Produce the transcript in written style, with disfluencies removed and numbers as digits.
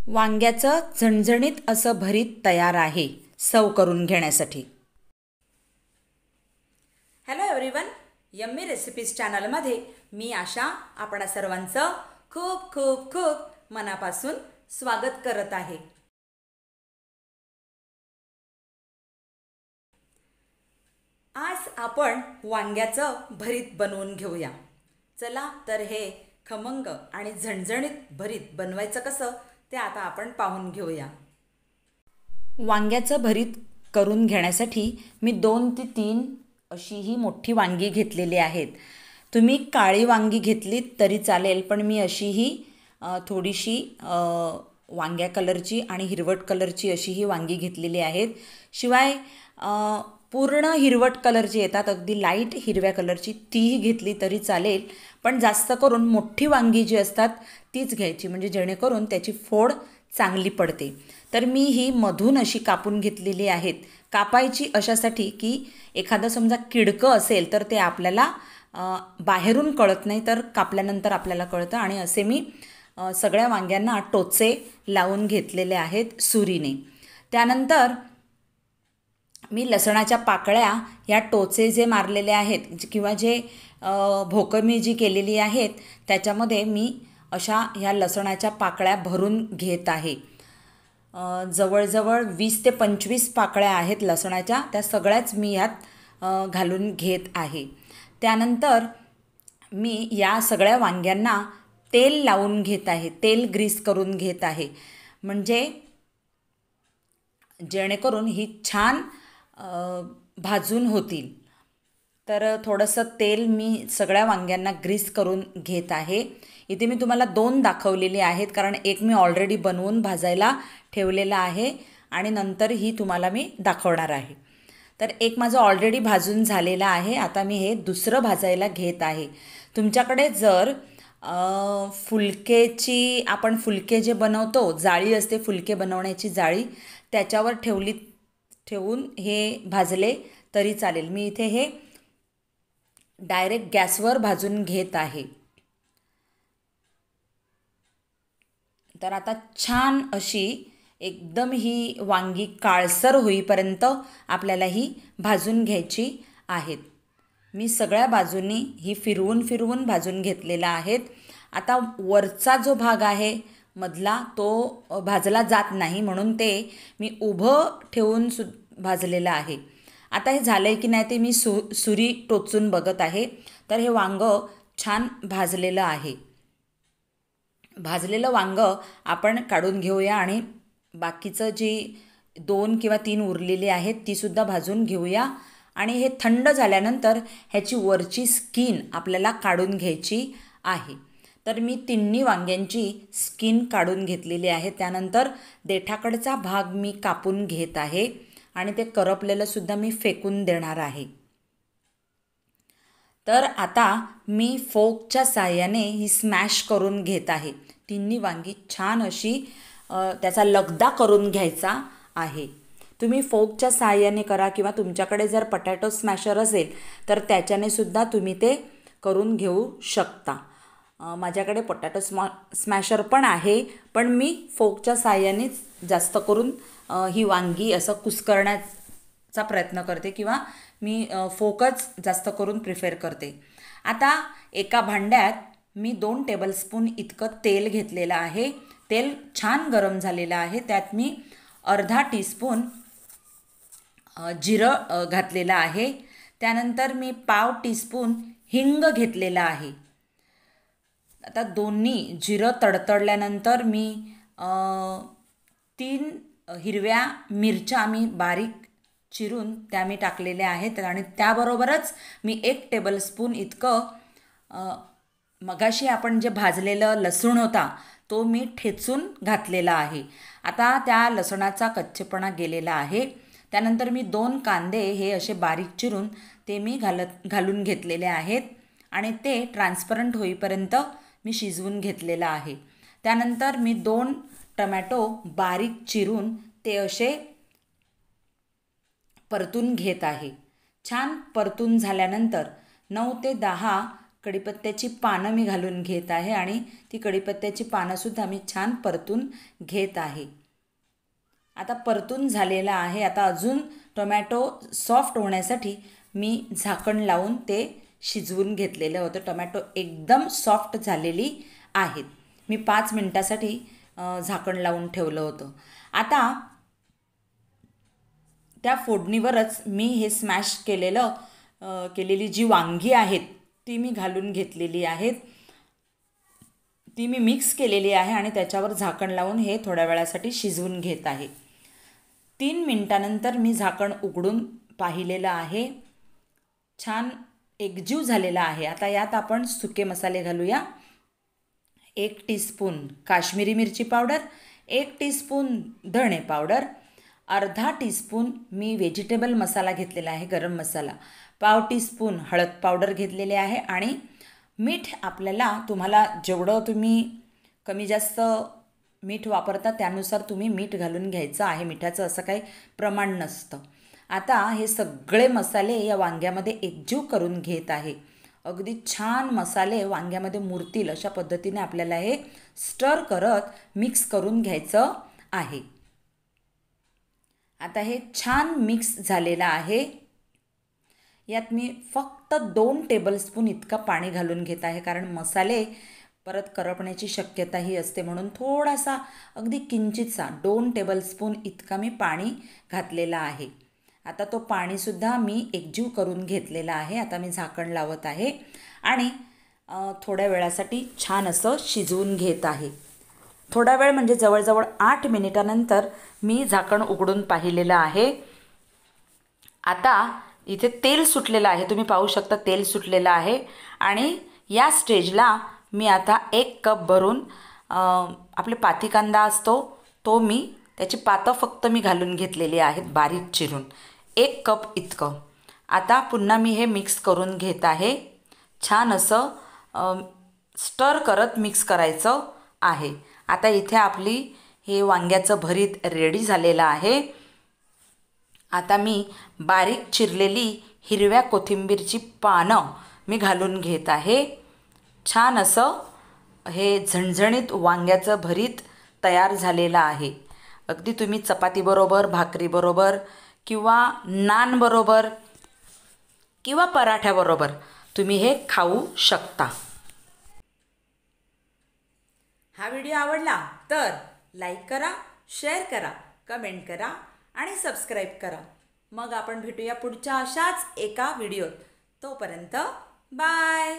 वांग्याचं झणझणीत असं भरीत तयार आहे सर्व करून घेण्यासाठी. हॅलो एव्हरीवन, यम्मी रेसिपीज चॅनलमध्ये मी आशा आपणा सर्वांचं खूप खूप खूप मनापासून स्वागत करत आहे. आज आपण वांग्याचं भरीत बनवून घेऊया. चला तर हे खमंग आणि झणझणीत भरीत बनवायचं कसं ते आता आपण पाहून घेऊया. वांग्याचं भरीत करून घेण्यासाठी मी 2 ते 3 अशी ही मोठी वांगी घेतलेली आहेत. तुम्ही काळी वांगी घेतलीत तरी चालेल, पण मी अशी ही थोडीशी वांग्या कलरची आणि हिरवट कलरची अशी ही वांगी घेतलेली आहेत. शिवाय पूर्ण हिरवट कलरची येतात, अगदी लाईट हिरव्या कलरची तीही घेतली तरी चालेल, पण जास्त करून मोठी वांगी जी असतात तीच घ्यायची, म्हणजे जेणेकरून त्याची फोड चांगली पडते. तर मी ही मधून अशी कापून घेतलेली आहेत. कापायची अशासाठी की एखादं समजा किडकं असेल तर ते आपल्याला बाहेरून कळत नाही, तर कापल्यानंतर आपल्याला कळतं. आणि असे मी सगळ्या वांग्यांना टोचे लावून घेतलेले आहेत सुरीने. त्यानंतर मी लसणाच्या पाकळ्या या टोचे जे मारलेले आहेत किंवा जे भोकं जी केलेली आहेत त्याच्यामध्ये मी अशा ह्या लसणाच्या पाकळ्या भरून घेत आहे. जवळजवळ 20 ते 25 पाकळ्या आहेत लसणाच्या, त्या सगळ्याच मी यात घालून घेत आहे. त्यानंतर मी या सगळ्या वांग्यांना तेल लावून घेत आहे, तेल ग्रीस करून घेत आहे, म्हणजे जेणेकरून ही छान भाजून होतील. तर थोडंसं तेल मी सगळ्या वांग्यांना ग्रीस करून घेत आहे. इथे मी तुम्हाला 2 दाखवलेले आहेत, कारण एक मी ऑलरेडी बनवून भाजायला ठेवलेला आहे आणि नंतर ही तुम्हाला मी दाखवणार आहे. तर एक माझं ऑलरेडी भाजून झालेलं आहे. आता मी हे दुसरं भाजायला घेत आहे. तुमच्याकडे जर आपण फुलके जे बनवतो, जाळी असते फुलके बनवण्याची जाळी, त्याच्यावर ठेवून हे भाजले तरी चालेल. मी इथे हे डायरेक्ट गॅसवर भाजून घेत आहे. तर आता छान अशी एकदम ही वांगी काळसर होईपर्यंत आपल्याला ही भाजून घ्यायची आहेत. मी सगळ्या बाजूंनी ही फिरवून भाजून घेतलेला आहेत. आता वरचा जो भाग आहे मधला, तो भाजला जात नाही, म्हणून ते मी उभं ठेवून भाजलेलं आहे. आता हे झालं आहे की नाही ते मी सुरी टोचून बघत आहे. तर हे वांगं छान भाजलेलं आहे. भाजलेलं वांगं आपण काढून घेऊया आणि बाकीचं जी 2 किंवा 3 उरलेली आहेत तीसुद्धा भाजून घेऊया. आणि हे थंड झाल्यानंतर ह्याची वरची स्किन आपल्याला काढून घ्यायची आहे. तर मी तिन्ही वांग्यांची स्किन काढून घेतलेली आहे. त्यानंतर देठाकडचा भाग मी कापून घेत आहे आणि ते करपलेलं सुद्धा मी फेकून देणार आहे. तर आता मी फोकच्या साहाय्याने ही स्मॅश करून घेत आहे. तिन्ही वांगी छान अशी त्याचा लगदा करून घ्यायचा आहे. तुम्ही फोकच्या साहाय्याने करा किंवा तुमच्याकडे जर पटॅटो स्मॅशर असेल तर त्याच्याने सुद्धा तुम्ही ते करून घेऊ शकता. माझ्याकडे पोटॅटो स्मॅशर पण आहे, पण मी फोकच्या साहाय्यानेच जास्त करून ही वांगी असं कुस्करण्याचा प्रयत्न करते किंवा मी फोकच जास्त करून प्रिफर करते. आता एका भांड्यात मी 2 टेबलस्पून इतकं तेल घेतलेलं आहे. तेल छान गरम झालेलं आहे. त्यात मी अर्धा टीस्पून जिरं घातलेलं आहे. त्यानंतर मी पाव टीस्पून हिंग घेतलेला आहे. आता दोन्ही जिरं तडतडल्यानंतर मी 3 हिरव्या मिरच्या मी बारीक चिरून त्या मी टाकलेल्या आहेत. आणि त्याबरोबरच मी 1 टेबलस्पून इतकं मगाशी आपण जे भाजलेलं लसूण होता तो मी ठेचून घातलेला आहे. आता त्या लसणाचा कच्चेपणा गेलेला आहे. त्यानंतर मी 2 कांदे हे असे बारीक चिरून ते मी घालून घेतलेले आहेत आणि ते ट्रान्सपरंट होईपर्यंत मी शिजवून घेतलेलं आहे. त्यानंतर मी 2 टमॅटो बारीक चिरून ते असे परतून घेत आहे. छान परतून झाल्यानंतर 9 ते 10 कढीपत्त्याची पानं मी घालून घेत आहे आणि ती कढीपत्त्याची पानंसुद्धा मी छान परतून घेत आहे. आता परतून झालेला आहे. आता अजून टोमॅटो सॉफ्ट होण्यासाठी मी झाकण लावून ते शिजवून घेतलेलं होतं. टोमॅटो एकदम सॉफ्ट झालेली आहेत. मी 5 मिनटासाठी झाकण लावून ठेवलं होतं. आता त्या फोडणीवरच मी हे स्मॅश केलेली जी वांगी आहेत ती मी घालून घेतलेली आहेत. ती मी मिक्स केलेली आहे आणि त्याच्यावर झाकण लावून हे थोड्या वेळासाठी शिजवून घेत आहे. 3 मिनटानंतर मी झाकण उघडून पाहिलेलं आहे. छान एकजीव झालेला आहे. आता यात आपण सुके मसाले घालूया. 1 टीस्पून काश्मीरी मिरची पावडर, 1 टीस्पून धणे पावडर, अर्धा टीस्पून मी व्हेजिटेबल मसाला घेतलेला आहे, गरम मसाला, पाव टीस्पून हळद पावडर घेतलेले आहे आणि मीठ आपल्याला तुम्हाला जेवढं तुम्ही कमी जास्त मीठ वापरता त्यानुसार तुम्ही मीठ घालून घ्यायचं आहे. मिठाचं असं काही प्रमाण नसतं. आता हे सगळे मसाले या वांग्यामध्ये एकजीव करून घेत आहे. अगदी छान मसाले वांग्यामध्ये मुरतील अशा पद्धतीने आपल्याला हे स्टर करत मिक्स करून घ्यायचं आहे. आता हे छान मिक्स झालेलं आहे. यात मी फक्त 2 टेबलस्पून इतका पाणी घालून घेत आहे, कारण मसाले परत करपण्याची शक्यताही असते, म्हणून थोडासा अगदी किंचितसा 2 टेबलस्पून इतका मी पाणी घातलेला आहे. आता तो पाणीसुद्धा मी एकजीव करून घेतलेला आहे. आता मी झाकण लावत आहे आणि थोड्या वेळासाठी छान असं शिजवून घेत आहे. थोडा वेळ म्हणजे जवळजवळ 8 मिनिटानंतर मी झाकण उघडून पाहिलेलं आहे. आता इथे तेल सुटलेलं आहे, तुम्ही पाहू शकता तेल सुटलेलं आहे. आणि या स्टेजला मी आता 1 कप भरून आपले पाती कांदा असतो तो मी त्याची पातं फक्त मी घालून घेतलेली आहेत बारीक चिरून, 1 कप इतकं. आता पुन्हा मी हे मिक्स करून घेत आहे. छान असं स्टर करत मिक्स करायचं आहे. आता इथे आपली हे वांग्याचं भरीत रेडी झालेलं आहे. आता मी बारीक चिरलेली हिरव्या कोथिंबीरची पानं मी घालून घेत आहे. छान असं हे झणझणीत वांग्याचं भरीत तयार झालेलं आहे. अगदी तुम्ही चपातीबरोबर, भाकरीबरोबर किंवा नानबरोबर किंवा पराठ्याबरोबर तुम्ही हे खाऊ शकता. हा व्हिडिओ आवडला तर लाईक करा, शेअर करा, कमेंट करा आणि सबस्क्राईब करा. मग आपण भेटूया पुढच्या अशाच एका व्हिडिओत. तोपर्यंत बाय.